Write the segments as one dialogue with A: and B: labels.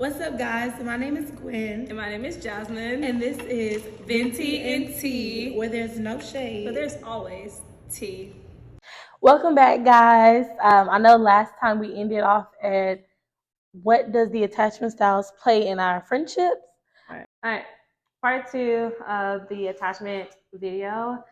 A: What's up, guys? My name is Gwen.
B: And my name is Jasmine.
A: And this is
B: Venti and Tea,
A: where there's no shade.
B: but there's always tea.
C: Welcome back, guys. I know last time we ended off at what does the attachment styles play in our friendships?
B: All right. Part 2 of the attachment video,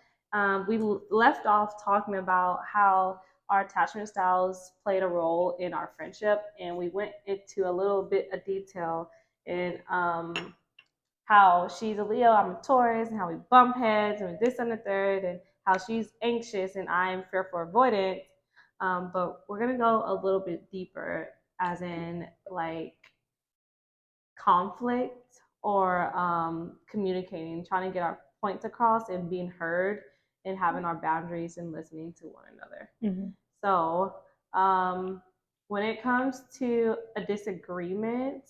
B: we left off talking about how our attachment styles played a role in our friendship, and we went into a little bit of detail in how she's a Leo, I'm a Taurus, and how we bump heads and this and the third, and how she's anxious and I'm fearful avoidant. But we're gonna go a little bit deeper, as in like conflict or communicating, trying to get our points across and being heard and having our boundaries and listening to one another.
C: Mm-hmm.
B: So when it comes to a disagreement,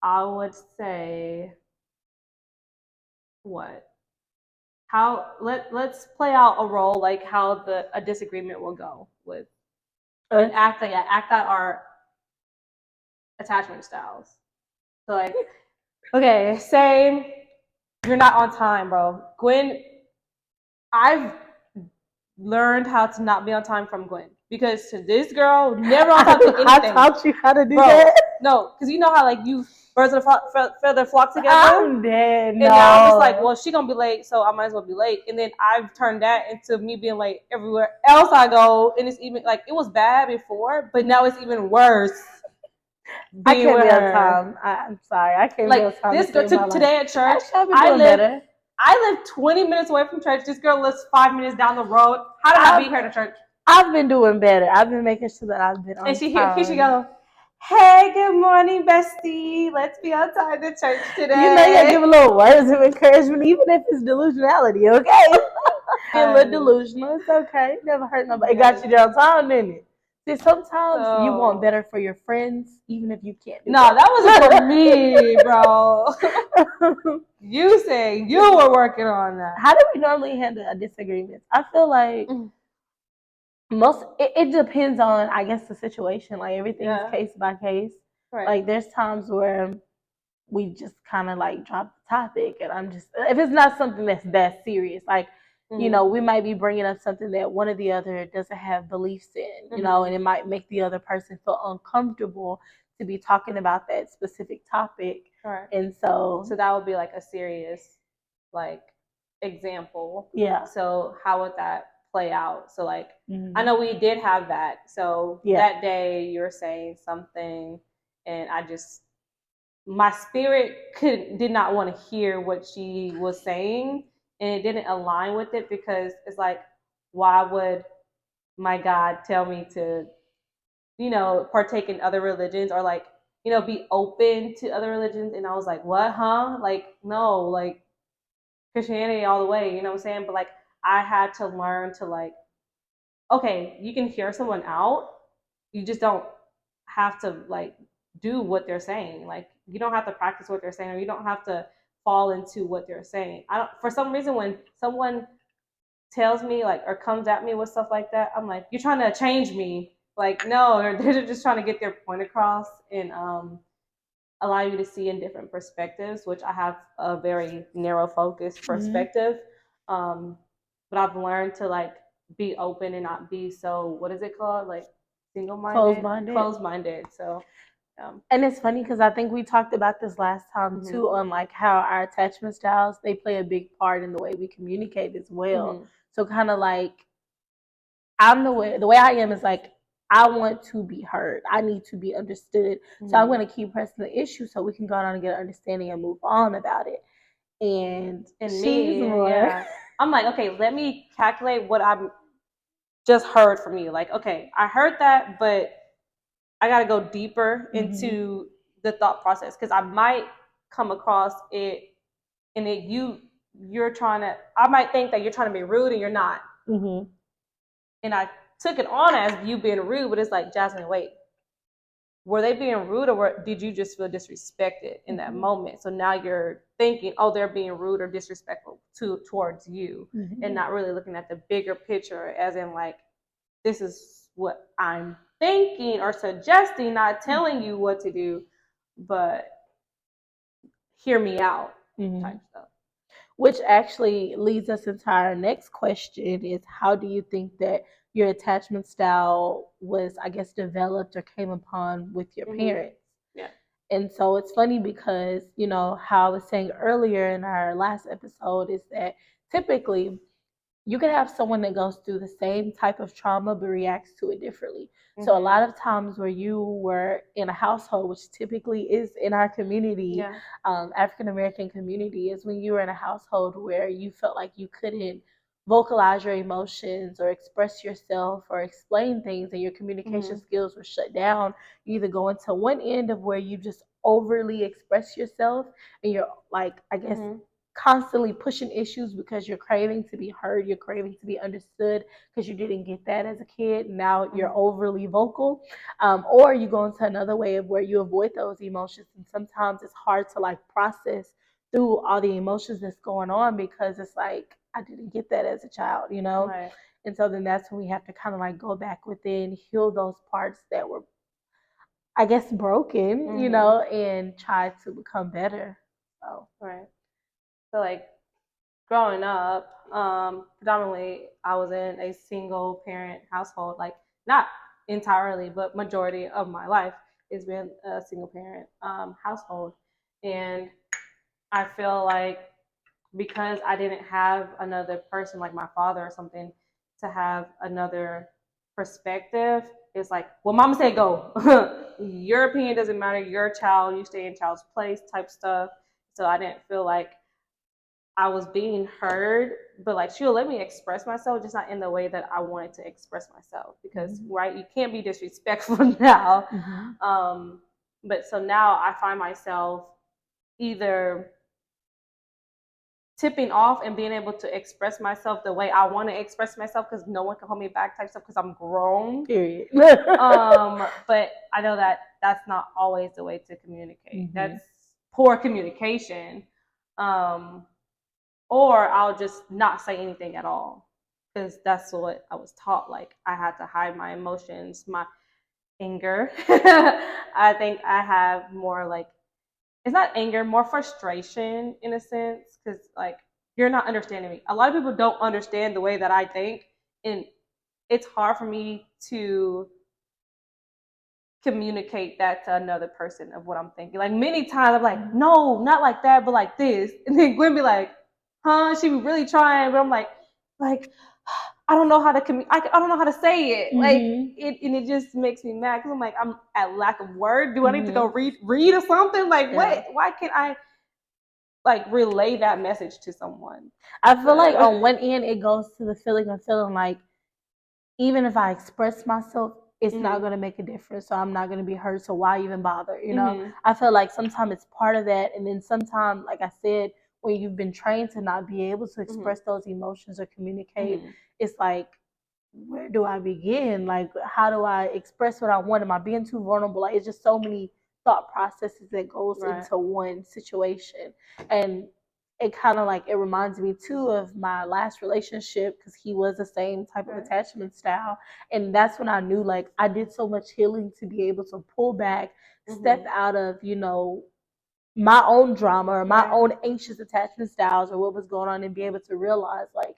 B: I would say what? Let's play out a role like how a disagreement will go with and act out our attachment styles. So like, okay, say you're not on time, bro. Gwen, I've learned how to not be on time from Gwen because to this girl, never on time to anything.
C: I taught you how to do that.
B: No, because you know how like you birds of a feather flock together.
C: I'm dead.
B: And now I'm just like, well, she gonna be late, so I might as well be late. And then I've turned that into me being late everywhere else I go, and it's even like it was bad before, but now it's even worse.
C: I can't be on time. I'm sorry, I can't be on time.
B: This girl today at church, I live 20 minutes away from church. This girl lives 5 minutes down the road. How did I be here to church?
C: I've been doing better. I've been making sure that I've been on time.
B: And here she goes. Hey, good morning, bestie. Let's be on time to church today.
C: You know, you gotta give a little words of encouragement, even if it's delusionality, okay? A little delusional, it's okay. Never hurt nobody. It got you there on time, didn't it? See, sometimes you want better for your friends, even if you can't.
B: No, that wasn't for me, bro. You say you were working on that.
C: How do we normally handle a disagreement? I feel like it depends on, I guess, the situation. Like everything is case by case. Right. Like there's times where we just kind of like drop the topic, and I'm just, if it's not something that's that serious, like you know, we might be bringing up something that one or the other doesn't have beliefs in, you know, and it might make the other person feel uncomfortable to be talking about that specific topic. Right. And so
B: that would be like a serious like example.
C: Yeah.
B: So how would that play out? So like I know we did have that. So that day you're saying something and my spirit did not want to hear what she was saying, and it didn't align with it because it's like, why would my God tell me to, you know, partake in other religions or like, you know, be open to other religions? And I was like, what, huh? Like, no, like Christianity all the way, you know what I'm saying? But like, I had to learn to like, okay, you can hear someone out. You just don't have to like do what they're saying. Like, you don't have to practice what they're saying, or you don't have to fall into what they're saying. For some reason, when someone tells me like or comes at me with stuff like that, I'm like, you're trying to change me. Like, no, they're just trying to get their point across and allow you to see in different perspectives, which I have a very narrow focused perspective. But I've learned to like be open and not be so, what is it called? Like single-minded, closed-minded. So
C: and it's funny because I think we talked about this last time too, on like how our attachment styles, they play a big part in the way we communicate as well. So kind of like the way I am is like, I want to be heard. I need to be understood. So I'm going to keep pressing the issue so we can go on and get an understanding and move on about it. And she's more.
B: I'm like, okay, let me calculate what I've just heard from you. Like, okay, I heard that, but I got to go deeper into the thought process because I might come across it and you're trying to, I might think that you're trying to be rude and you're not. And I took it on as you being rude, but it's like, Jasmine, wait, were they being rude or did you just feel disrespected in that moment? So now you're thinking, oh, they're being rude or disrespectful towards you and not really looking at the bigger picture as in like, this is what I'm thinking or suggesting, not telling you what to do, but hear me out type stuff.
C: Which actually leads us into our next question is, how do you think that your attachment style was, I guess, developed or came upon with your parents?
B: Yeah.
C: And so it's funny because, you know, how I was saying earlier in our last episode is that typically you can have someone that goes through the same type of trauma but reacts to it differently. So a lot of times where you were in a household, which typically is in our community, African American community, is when you were in a household where you felt like you couldn't vocalize your emotions or express yourself or explain things, and your communication skills were shut down. You either go into one end of where you just overly express yourself and you're like, I guess, constantly pushing issues because you're craving to be heard, you're craving to be understood because you didn't get that as a kid. Now you're overly vocal, or you go into another way of where you avoid those emotions, and sometimes it's hard to like process through all the emotions that's going on because it's like, I didn't get that as a child, you know.
B: Right.
C: And so then that's when we have to kind of like go back within, heal those parts that were, I guess, broken, you know, and try to become better. So
B: right. So like growing up, predominantly I was in a single parent household, like not entirely, but majority of my life has been a single parent household. And I feel like because I didn't have another person like my father or something to have another perspective, it's like, well, mama said go. Your opinion doesn't matter. You're a child. You stay in child's place type stuff. So I didn't feel like I was being heard, but like she'll let me express myself, just not in the way that I wanted to express myself. Because right, you can't be disrespectful now. But so now I find myself either tipping off and being able to express myself the way I want to express myself because no one can hold me back type stuff because I'm grown.
C: Period.
B: But I know that that's not always the way to communicate. That's poor communication. Or I'll just not say anything at all because that's what I was taught. Like I had to hide my emotions, my anger. I think I have more like, it's not anger, more frustration in a sense because like you're not understanding me. A lot of people don't understand the way that I think, and it's hard for me to communicate that to another person of what I'm thinking. Like many times I'm like, no, not like that, but like this, and then Gwen be like, huh? She was really trying, but I'm like, I don't know how to I don't know how to say it. Like it just makes me mad because I'm like, I'm at lack of word. Do I need to go read or something? Like what? Why can't I like relay that message to someone?
C: I feel like on one end it goes to the feeling of feeling like even if I express myself, it's not going to make a difference. So I'm not going to be heard. So why even bother? You know, I feel like sometimes it's part of that. And then sometimes, like I said, when you've been trained to not be able to express those emotions or communicate, it's like, where do I begin? Like, how do I express what I want? Am I being too vulnerable? Like, it's just so many thought processes that goes into one situation. And it kind of like, it reminds me too of my last relationship because he was the same type of attachment style. And that's when I knew like I did so much healing to be able to pull back, step out of, you know, my own drama or my own anxious attachment styles or what was going on, and be able to realize like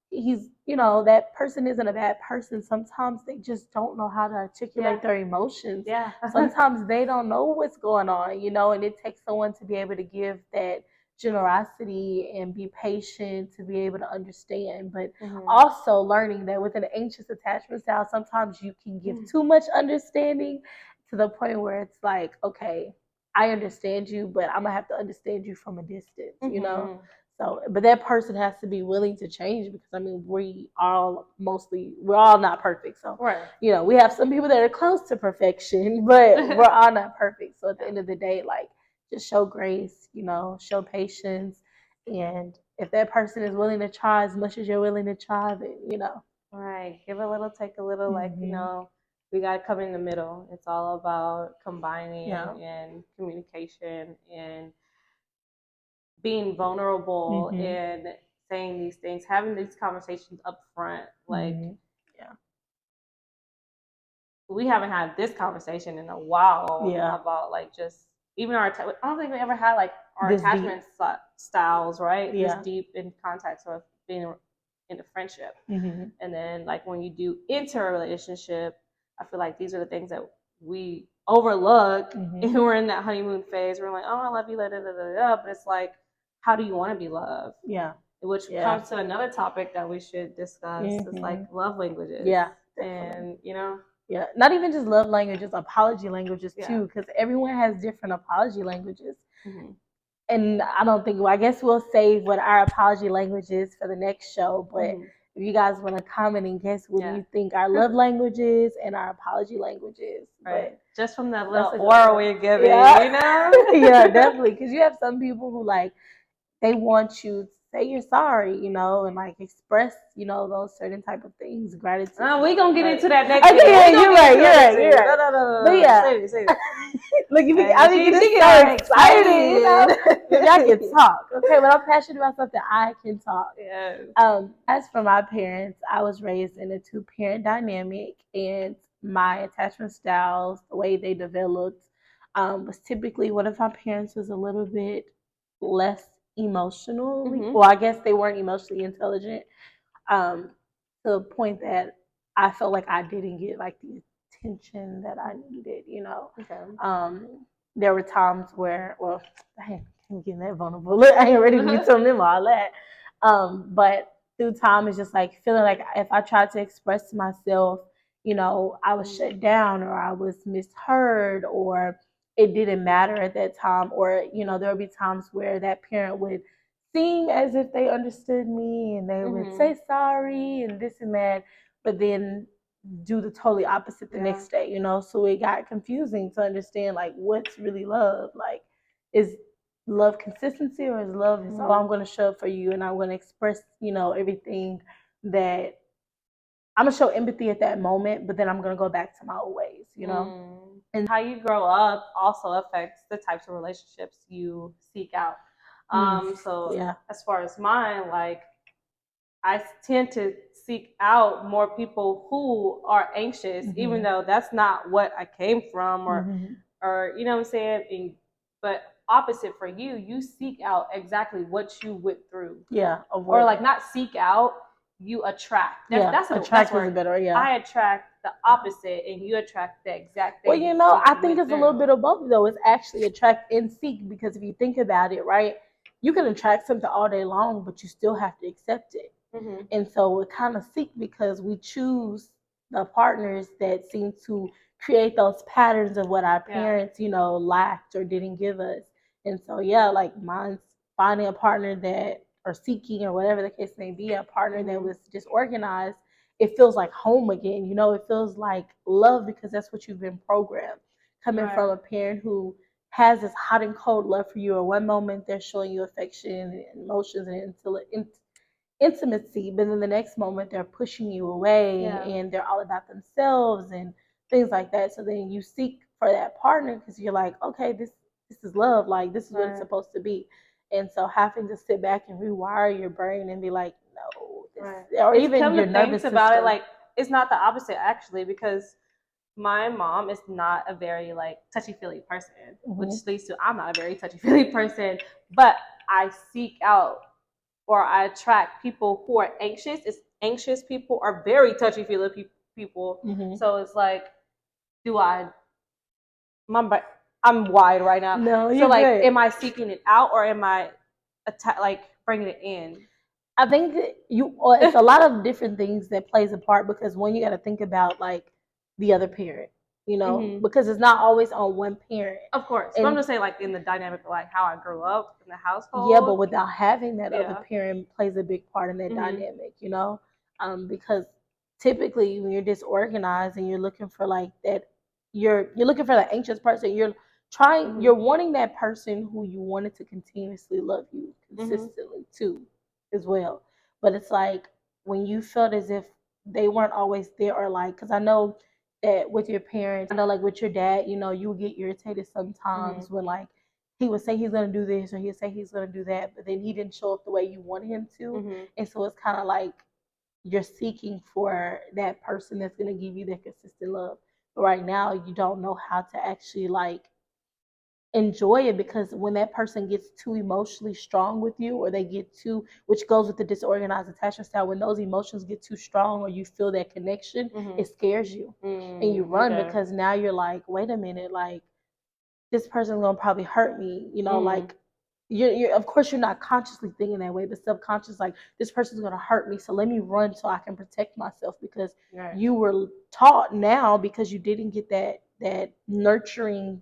C: he's, you know, that person isn't a bad person. Sometimes they just don't know how to articulate their emotions. Sometimes they don't know what's going on, you know, and it takes someone to be able to give that generosity and be patient to be able to understand. But also learning that with an anxious attachment style, sometimes you can give too much understanding to the point where it's like, okay, I understand you, but I'm gonna have to understand you from a distance, you know? So, but that person has to be willing to change because I mean, we're all not perfect. So, you know, we have some people that are close to perfection, but we're all not perfect. So at the end of the day, like, just show grace, you know, show patience. And if that person is willing to try as much as you're willing to try, then, you know.
B: Right. Give a little, take a little, like, you know, we got to come in the middle. It's all about combining and communication and being vulnerable and saying these things, having these conversations up front. Like, we haven't had this conversation in a while about like just even our, I don't think we ever had like our
C: This
B: attachment styles, right?
C: Yeah.
B: This deep in context of being in a friendship.
C: Mm-hmm.
B: And then like when you do enter a relationship, I feel like these are the things that we overlook and we're in that honeymoon phase. We're like, oh, I love you, da, da, da, da, da. But it's like, how do you want to be loved?
C: Yeah.
B: Which comes to another topic that we should discuss. It's like love languages.
C: Yeah.
B: And, you know.
C: Yeah. Not even just love languages, apology languages too, because everyone has different apology languages. Mm-hmm. And I guess we'll save what our apology language is for the next show. But if you guys want to comment and guess what you think our love languages and our apology languages.
B: Right.
C: But
B: just from that little aura we're giving, you know?
C: Yeah, definitely. Because you have some people who like, they want you to say you're sorry, you know, and like express, you know, those certain type of things, gratitude.
B: We're going to get into that next
C: week. Yeah, you're right. No. But yeah.
B: Say it.
C: Look, I get so excited. You know? I can talk. Okay, when I'm passionate about something, I can talk.
B: Yes.
C: As for my parents, I was raised in a 2-parent dynamic, and my attachment styles, the way they developed, was typically one of my parents was a little bit less emotionally. Well, I guess they weren't emotionally intelligent, to the point that I felt like I didn't get like the attention that I needed, you know. Okay. There were times where, well, I ain't getting that vulnerable. Look, I ain't ready to be telling them all that. But through time, it's just like feeling like if I tried to express myself, you know, I was shut down or I was misheard or it didn't matter at that time. Or, you know, there would be times where that parent would seem as if they understood me and they would say sorry and this and that, but then do the totally opposite the next day, you know. So it got confusing to understand like what's really love. Like, is love consistency or is love is I'm going to show up for you and I'm going to express, you know, everything that I'm going to show empathy at that moment, but then I'm going to go back to my old ways, you know.
B: And how you grow up also affects the types of relationships you seek out. So as far as mine, like I tend to seek out more people who are anxious, even though that's not what I came from or you know what I'm saying? But opposite for you, you seek out exactly what you went through.
C: Yeah.
B: Or like not seek out, you attract. That's
C: better,
B: I attract the opposite and you attract the exact thing.
C: Well, you know, I think it's a little bit of both though. It's actually attract and seek, because if you think about it, right, you can attract something all day long, but you still have to accept it. And so we kind of seek because we choose the partners that seem to create those patterns of what our parents, you know, lacked or didn't give us. And so, like mine's finding a partner that, or seeking, or whatever the case may be, a partner that was disorganized. It feels like home again, you know, it feels like love because that's what you've been programmed. Coming from a parent who has this hot and cold love for you, or one moment they're showing you affection and emotions and intimacy, but then the next moment they're pushing you away and they're all about themselves and things like that. So then you seek for that partner because you're like, okay, this is love, like this is what it's supposed to be. And so having to sit back and rewire your brain and be like, no, or
B: it's
C: even your nervous system
B: about it, like it's not the opposite actually, because my mom is not a very like touchy-feely person, which leads to I'm not a very touchy-feely person, but I seek out or I attract people who are anxious. Anxious people are very touchy-feely people. So it's like, I'm wide right now.
C: No,
B: so like, good. Am I seeking it out or am I bringing it in?
C: I think that it's a lot of different things that plays a part, because one, you got to think about like the other parent, you know, because it's not always on one parent.
B: Of course. But I'm just saying, like, in the dynamic of like how I grew up in the household.
C: Yeah, but without having that other parent plays a big part in that dynamic, you know, because typically when you're disorganized and you're looking for like that, you're looking for the anxious person. You're wanting that person who you wanted to continuously love you consistently too, as well. But it's like when you felt as if they weren't always there, or like, because I know that with your parents, I know like with your dad, you know, you would get irritated sometimes when like he would say he's going to do this or he'd say he's going to do that, but then he didn't show up the way you wanted him to. And so it's kind of like you're seeking for that person that's going to give you that consistent love. But right now, you don't know how to actually like enjoy it, because when that person gets too emotionally strong with you, or they get too, which goes with the disorganized attachment style, when those emotions get too strong or you feel that connection, it scares you and you run, because now you're like, wait a minute, like this person's gonna probably hurt me, like you're of course you're not consciously thinking that way, but subconscious, like this person's gonna hurt me, so let me run so I can protect myself, because you were taught now, because you didn't get that nurturing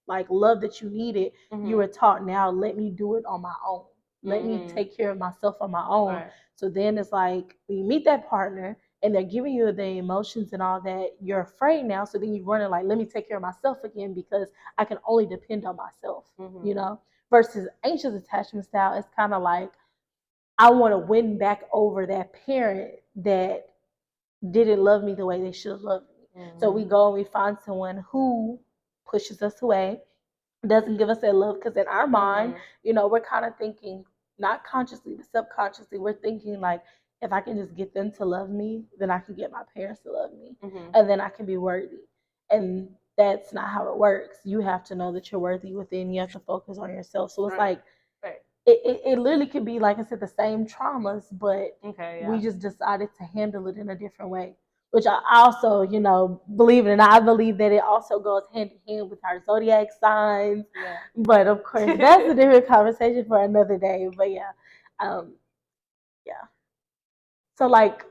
C: like love that you needed. You were taught, now let me do it on my own, let me take care of myself on my own. So then it's like when you meet that partner and they're giving you the emotions and all that, you're afraid now, so then you run and like, let me take care of myself again, because I can only depend on myself, versus anxious attachment style, it's kind of like, I want to win back over that parent that didn't love me the way they should have loved me. So we go and we find someone who pushes us away, doesn't give us that love, because in our mind, we're kind of thinking, not consciously but subconsciously, we're thinking like, if I can just get them to love me, then I can get my parents to love me, and then I can be worthy. And that's not how it works. You have to know that you're worthy within. You have to focus on yourself. So it's like, it literally could be, like I said, the same traumas, but we just decided to handle it in a different way. Which I also, believe it or not, I believe that it also goes hand in hand with our zodiac signs. Yeah. But of course, that's a different conversation for another day. But yeah. So like,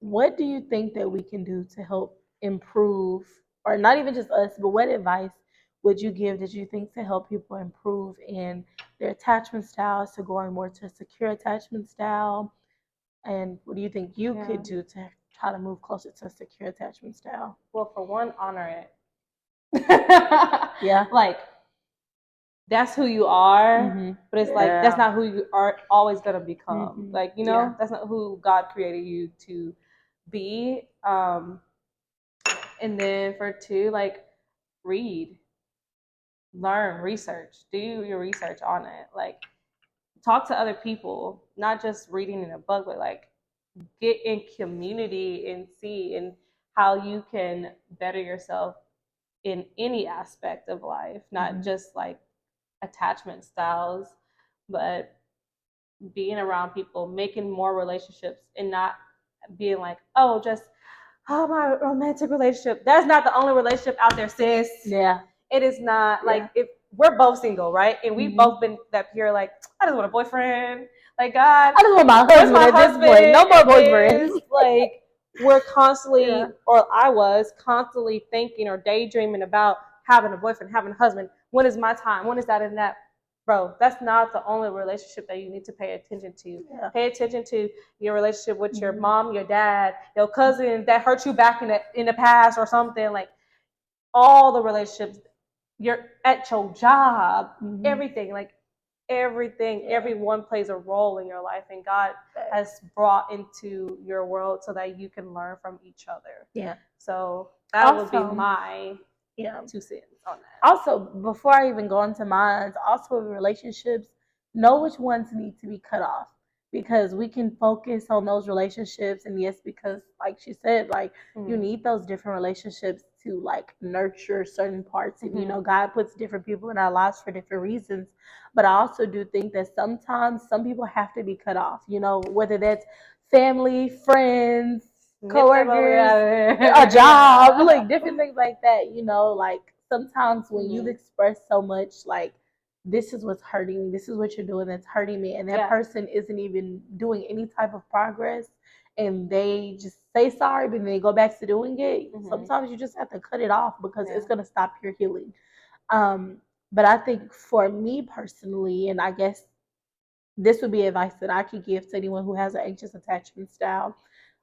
C: what do you think that we can do to help improve, or not even just us, but what advice would you give, that you think, to help people improve in their attachment styles, to going more to a secure attachment style? And what do you think you could do to try to move closer to a secure attachment style?
B: Well, for one, honor it.
C: Yeah.
B: Like, that's who you are, but it's like, that's not who you are always going to become. Like, that's not who God created you to be. And then for two, like, read, learn, research, do your research on it. Like, talk to other people, not just reading in a book, but like, get in community and see and how you can better yourself in any aspect of life, not just like attachment styles, but being around people, making more relationships, and not being like, oh, my romantic relationship. That's not the only relationship out there, sis.
C: Yeah.
B: It is not. Like, if we're both single, right? And we've both been that pure, like, I just want a boyfriend. Like, God,
C: I just want my husband at this point. No more boyfriends.
B: Like, we're constantly, or I was constantly thinking or daydreaming about having a boyfriend, having a husband. When is my time? When is that and that? Bro, that's not the only relationship that you need to pay attention to. Yeah. Pay attention to your relationship with your mom, your dad, your cousin that hurt you back in the past or something. Like, all the relationships, you're at your job, everything. Like, everything, everyone plays a role in your life, and God has brought into your world so that you can learn from each other. Yeah. So that would be my 2 cents on that.
C: Also, before I even go into mine, also in relationships, know which ones need to be cut off, because we can focus on those relationships, and yes, because like she said, like you need those different relationships to like nurture certain parts, and God puts different people in our lives for different reasons. But I also do think that sometimes some people have to be cut off, whether that's family, friends, coworkers, a job, like different things like that. Like sometimes when you've expressed so much, like, this is what's hurting me, this is what you're doing that's hurting me, and that person isn't even doing any type of progress, and they just say sorry, but then they go back to doing it. Sometimes you just have to cut it off, because it's going to stop your healing. But I think for me personally, and I guess this would be advice that I could give to anyone who has an anxious attachment style.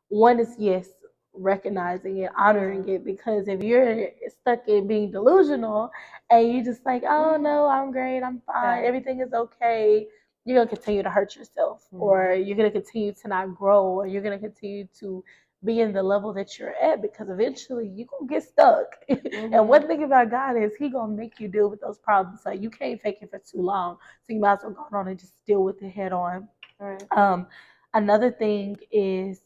C: One is, yes, recognizing it, honoring it, because if you're stuck in being delusional and you just like, oh no, I'm great, I'm fine, everything is okay, you're going to continue to hurt yourself, or you're going to continue to not grow, or you're going to continue to be in the level that you're at, because eventually you're going to get stuck. And one thing about God is He going to make you deal with those problems. Like, you can't fake it for too long. So you might as well go on and just deal with it head on. Right. Another thing is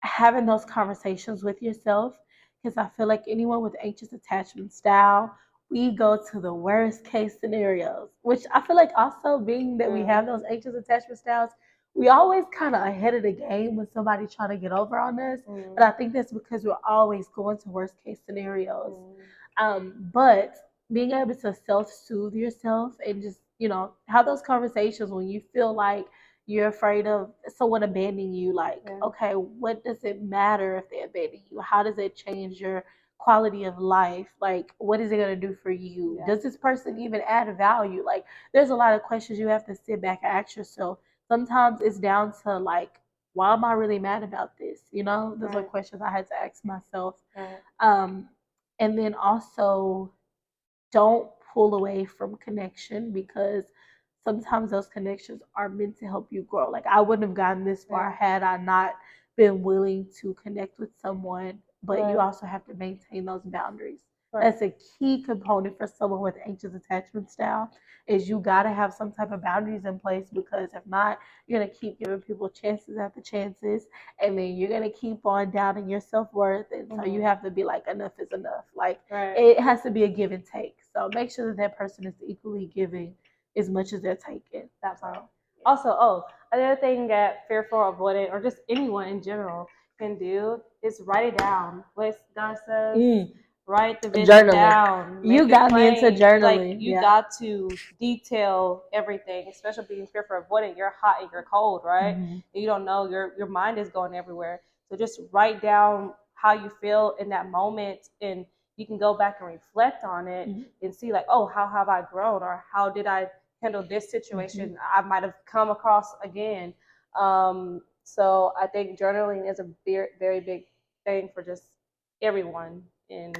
C: having those conversations with yourself, because I feel like anyone with anxious attachment style we go to the worst case scenarios, which I feel like also being that we have those anxious attachment styles, we always kind of ahead of the game when somebody trying to get over on us. But I think that's because we're always going to worst case scenarios. But being able to self-soothe yourself and just, have those conversations when you feel like you're afraid of someone abandoning you. Like, okay, what does it matter if they abandon you? How does it change your quality of life? Like, what is it going to do for you? Does this person even add value? Like, there's a lot of questions you have to sit back and ask yourself. Sometimes it's down to like, why am I really mad about this? Those are questions I had to ask myself. And then also, don't pull away from connection, because sometimes those connections are meant to help you grow. Like, I wouldn't have gotten this far had I not been willing to connect with someone, but you also have to maintain those boundaries. That's a key component for someone with anxious attachment style, is you got to have some type of boundaries in place, because if not, you're going to keep giving people chances after chances, and then you're going to keep on doubting your self-worth. And so you have to be like, enough is enough. Like, it has to be a give and take. So make sure that person is equally giving as much as they're taking.
B: That's all. Also, another thing that fearful, avoidant, or just anyone in general can do is write it down. What God says. Write the vision down.
C: You got me into journaling.
B: Like, you got to detail everything, especially being fearful, avoidant. You're hot and you're cold, right? You don't know. Your mind is going everywhere. So just write down how you feel in that moment, and you can go back and reflect on it and see, like, oh, how have I grown, or how did I handle this situation I might have come across again. So I think journaling is a very, very big thing for just everyone in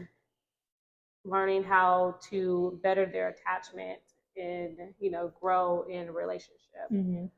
B: learning how to better their attachment and, grow in a relationship.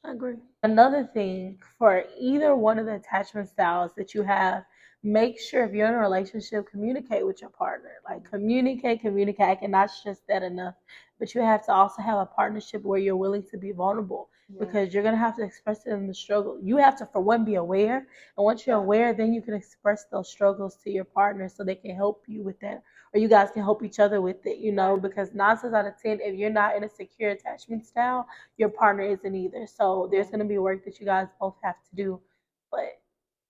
C: I agree. Another thing for either one of the attachment styles that you have, make sure if you're in a relationship, communicate with your partner. Like, communicate, and not just that enough. But you have to also have a partnership where you're willing to be vulnerable, because you're going to have to express it in the struggle. You have to, for one, be aware. And once you're aware, then you can express those struggles to your partner so they can help you with that. Or you guys can help each other with it, because 9 times out of 10, if you're not in a secure attachment style, your partner isn't either. So there's going to be work that you guys both have to do. But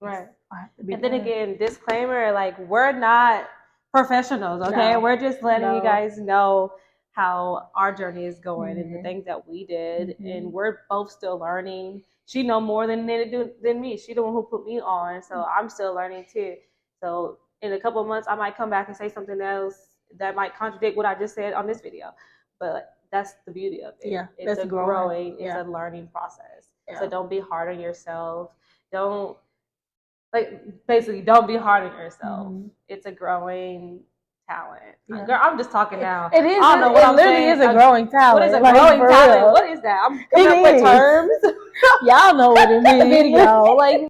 B: and then again, disclaimer, like, we're not professionals, okay? We're just letting you guys know how our journey is going and the things that we did, and we're both still learning. She know more than me. She the one who put me on, so I'm still learning too. So in a couple of months, I might come back and say something else that might contradict what I just said on this video, but that's the beauty of it. It's a growing, it's a learning process. So don't be hard on yourself. Don't be hard on yourself. It's a growing talent. Girl, I'm just talking now.
C: It is.
B: I don't know what I'm saying.
C: Is a growing talent.
B: What is a growing talent? What is that? I'm coming up with terms.
C: Y'all know what it means.
B: Video. Like,